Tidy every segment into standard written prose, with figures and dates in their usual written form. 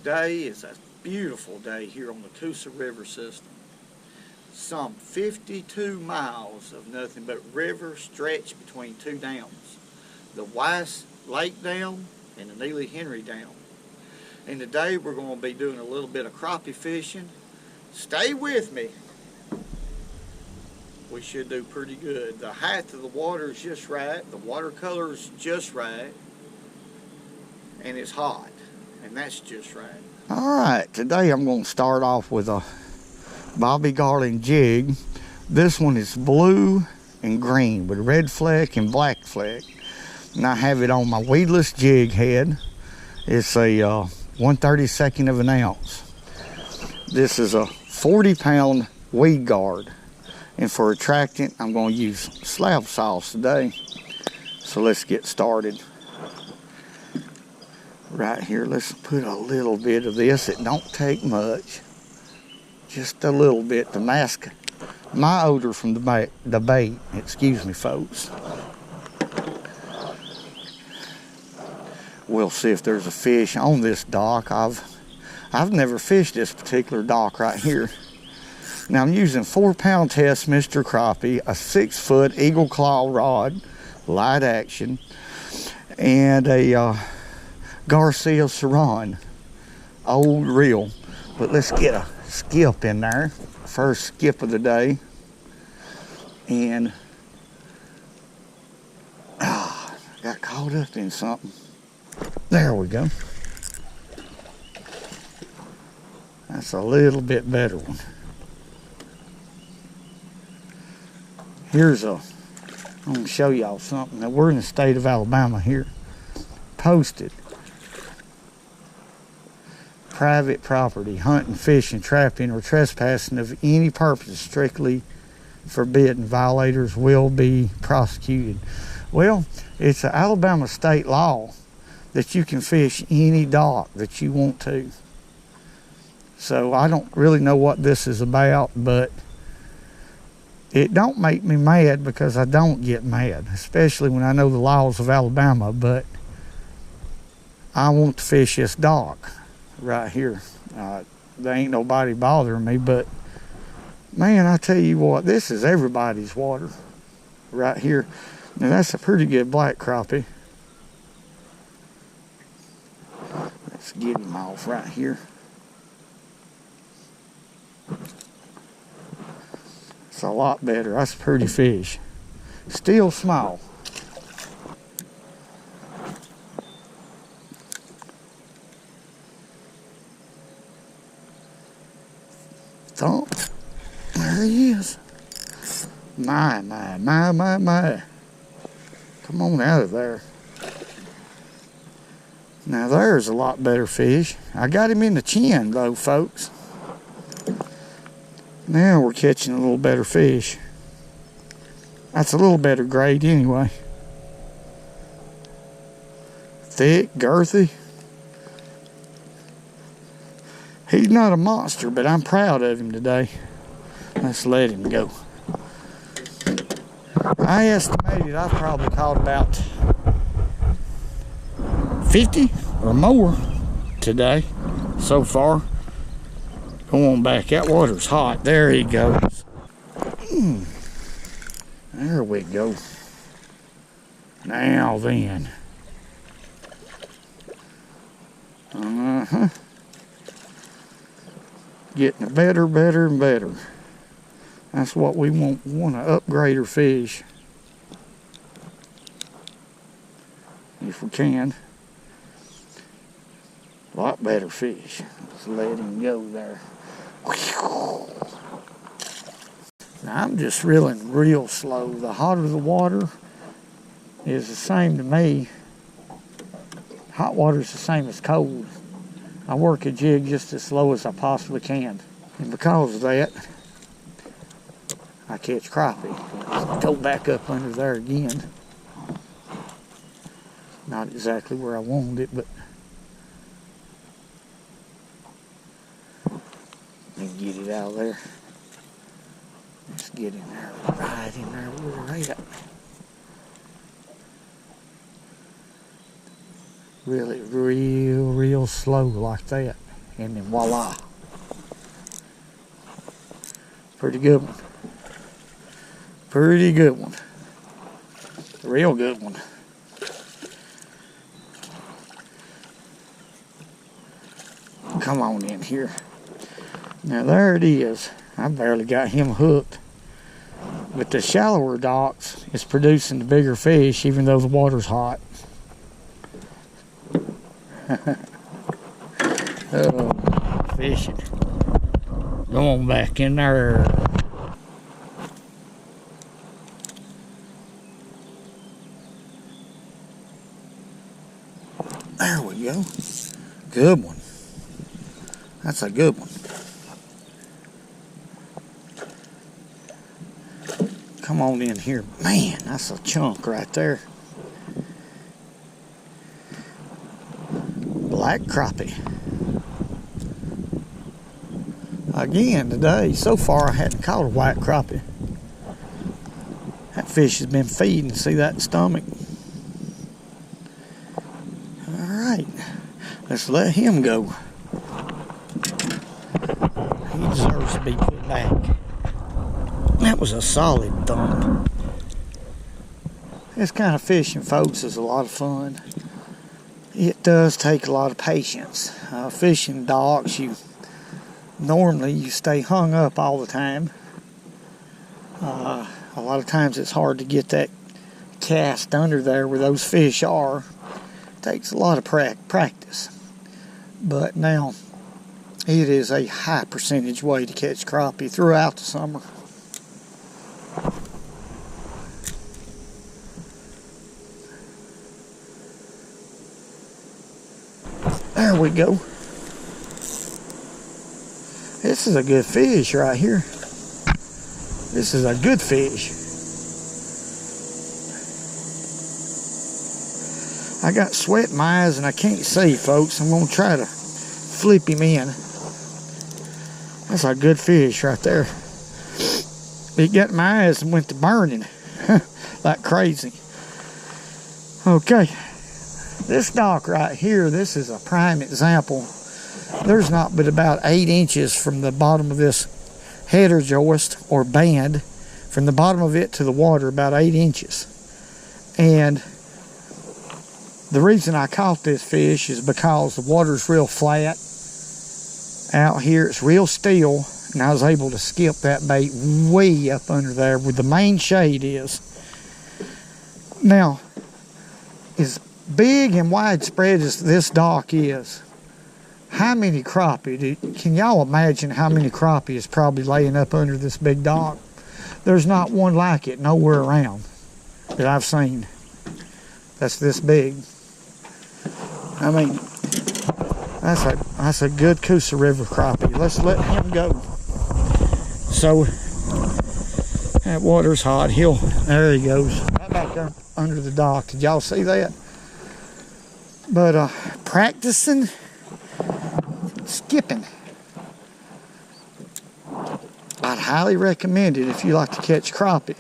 Today is a beautiful day here on the Coosa River system. Some 52 miles of nothing but river stretched between two dams, the Weiss Lake Dam and the Neely Henry Dam. And today we're going to be doing a little bit of crappie fishing. Stay with me. We should do pretty good. The height of the water is just right, the watercolor is just right, and it's hot, and that's just right. All right, today I'm going to start off with a Bobby Garland jig. This one is blue and green with red fleck and black fleck. And I have it on my weedless jig head. It's a 1/32 of an ounce. This is a 40-pound weed guard. And for attractant, I'm going to use slab sauce today. So let's get started. Right here, let's put a little bit of this. It don't take much. Just a little bit to mask my odor from the bait. Excuse me, folks. We'll see if there's a fish on this dock. I've never fished this particular dock right here. Now I'm using 4-pound test Mr. Crappie, a 6-foot eagle claw rod, light action, and a Garcia Saran, old reel. But let's get a skip in there, first skip of the day. And got caught up in something. There we go. That's a little bit better one. I'm going to show y'all something. Now we're in the state of Alabama here. Posted. Private property, hunting, fishing, trapping, or trespassing of any purpose is strictly forbidden. Violators will be prosecuted. Well, it's an Alabama state law that you can fish any dock that you want to. So I don't really know what this is about, but it don't make me mad because I don't get mad, especially when I know the laws of Alabama, but I want to fish this dock right here. There ain't nobody bothering me, but man, I tell you what, this is everybody's water right here. Now that's a pretty good black crappie. Let's get him off right here. It's a lot better. That's a pretty fish. Still small. Thump. There he is. My. Come on out of there. Now there's a lot better fish. I got him in the chin though, folks. Now we're catching a little better fish. That's a little better grade anyway. Thick, girthy. He's not a monster, but I'm proud of him today. Let's let him go. I estimated I've probably caught about 50 or more today so far. Go on back, that water's hot. There he goes. There we go. Now then. Getting better and better. That's what we want. We want to upgrade our fish. If we can. A lot better fish. Let's let him go there. Now I'm just reeling real slow. The hotter the water is the same to me. Hot water is the same as cold. I work a jig just as slow as I possibly can. And because of that, I catch crappie. Go back up under there again. Not exactly where I wanted it, but let me get it out of there. Let's get in there, right in there where we're at. Really real slow like that. and then voila. Pretty good one. Pretty good one. Real good one. Come on in here. Now there it is. I barely got him hooked. But the shallower docks is producing the bigger fish even though the water's hot. Oh, fishing. Go on back in there. There we go. Good one. That's a good one. Come on in here. Man, that's a chunk right there. Black crappie. Again today, so far I hadn't caught a white crappie. That fish has been feeding. See that stomach? Alright, let's let him go. He deserves to be put back. That was a solid thump. This kind of fishing, folks, is a lot of fun. It does take a lot of patience. Fishing docks, normally you stay hung up all the time. A lot of times it's hard to get that cast under there where those fish are. It takes a lot of practice. But now it is a high percentage way to catch crappie throughout the summer. There we go. This is a good fish right here. This is a good fish. I got sweat in my eyes and I can't see, folks. I'm going to try to flip him in. That's a good fish right there. It got in my eyes and went to burning like crazy. Okay. This dock right here, this is a prime example. There's not but about 8 inches from the bottom of this header joist or band, from the bottom of it to the water, about 8 inches. And the reason I caught this fish is because the water's real flat. Out here it's real still, and I was able to skip that bait way up under there where the main shade is. Now, as big and widespread as this dock is, how many crappie, can y'all imagine how many crappie is probably laying up under this big dock? There's not one like it nowhere around that I've seen that's this big. I mean, that's a good Coosa River crappie. Let's let him go. So that water's hot. There he goes, right back up under the dock. Did y'all see that? But practicing skipping, I'd highly recommend it if you like to catch crappie.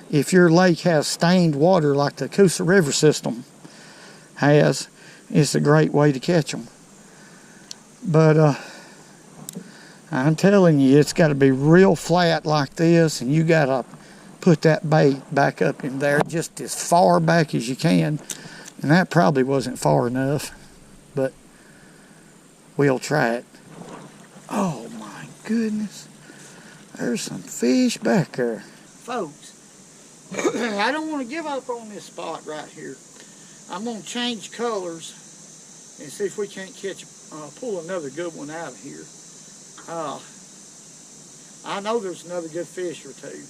If your lake has stained water like the Coosa River system has, it's a great way to catch them. But I'm telling you, it's got to be real flat like this, and you got to put that bait back up in there just as far back as you can. And that probably wasn't far enough, but we'll try it. Oh my goodness. There's some fish back there. Folks, I don't want to give up on this spot right here. I'm going to change colors and see if we can't pull another good one out of here. I know there's another good fish or two.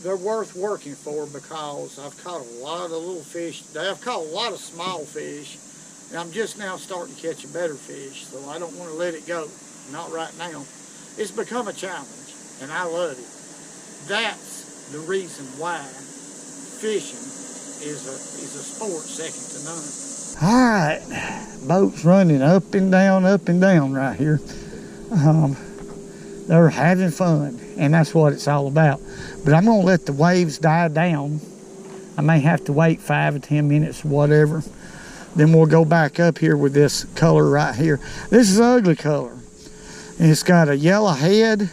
They're worth working for because I've caught a lot of little fish today. I've caught a lot of small fish, and I'm just now starting to catch a better fish, so I don't want to let it go. Not right now. It's become a challenge, and I love it. That's the reason why fishing is a sport second to none. All right, boats running up and down right here. They're having fun, and that's what it's all about. But I'm going to let the waves die down. I may have to wait 5 or 10 minutes or whatever. Then we'll go back up here with this color right here. This is an ugly color. And it's got a yellow head.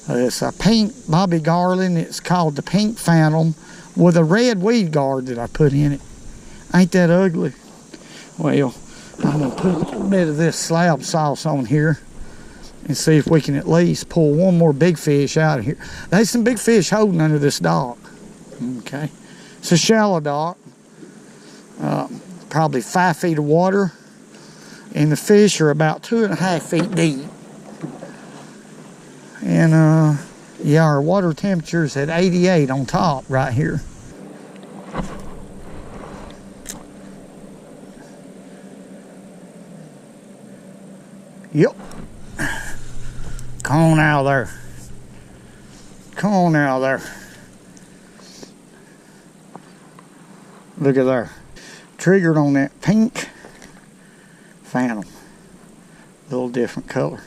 It's a pink Bobby Garland. It's called the Pink Phantom with a red weed guard that I put in it. Ain't that ugly? Well, I'm gonna put a little bit of this slab sauce on here and see if we can at least pull one more big fish out of here. There's some big fish holding under this dock. Okay, it's a shallow dock, probably 5 feet of water, and the fish are about 2.5 feet deep. And yeah, our water temperature's at 88 on top right here. Yep. Come on out of there. Come on out of there. Look at there. Triggered on that pink Phantom. A little different color.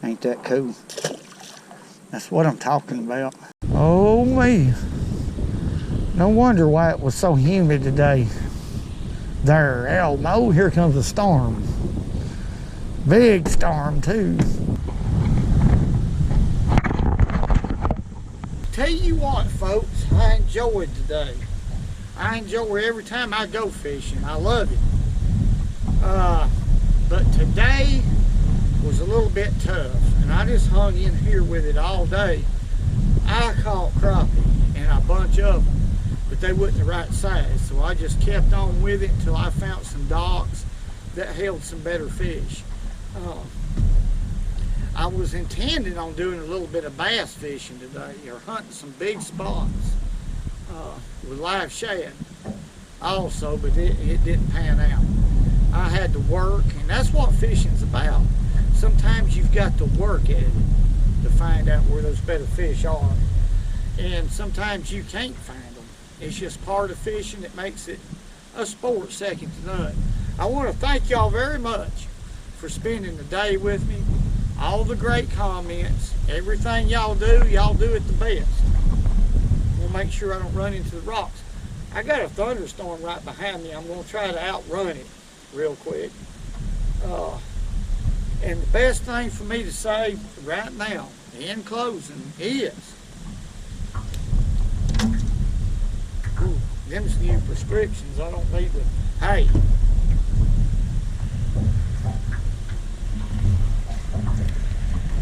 Ain't that cool? That's what I'm talking about. Oh me. No wonder why it was so humid today. There, Elmo, here comes a storm. Big storm too. Tell you what, folks, I enjoyed today. I enjoy every time I go fishing. I love it. But today was a little bit tough, and I just hung in here with it all day. I caught crappie and a bunch of them, but they wasn't the right size, so I just kept on with it until I found some docks that held some better fish. I was intending on doing a little bit of bass fishing today, or hunting some big spots with live shad also, but it didn't pan out. I had to work, and that's what fishing's about. Sometimes you've got to work at it to find out where those better fish are, and sometimes you can't find them. It's just part of fishing that makes it a sport second to none. I want to thank y'all very much for spending the day with me. All the great comments, everything y'all do it the best. We'll make sure I don't run into the rocks. I got a thunderstorm right behind me. I'm going to try to outrun it real quick. And the best thing for me to say right now, in closing, is them's new prescriptions. I don't need to. Hey.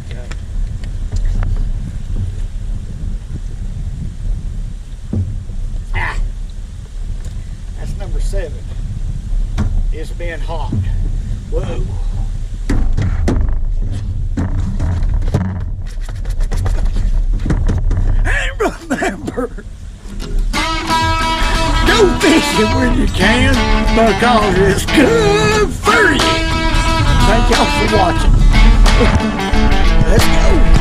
Okay. That's number 7. It's been hot. Whoa. And remember, go fishing when you can, because it's good for you. Thank y'all for watching. Let's go.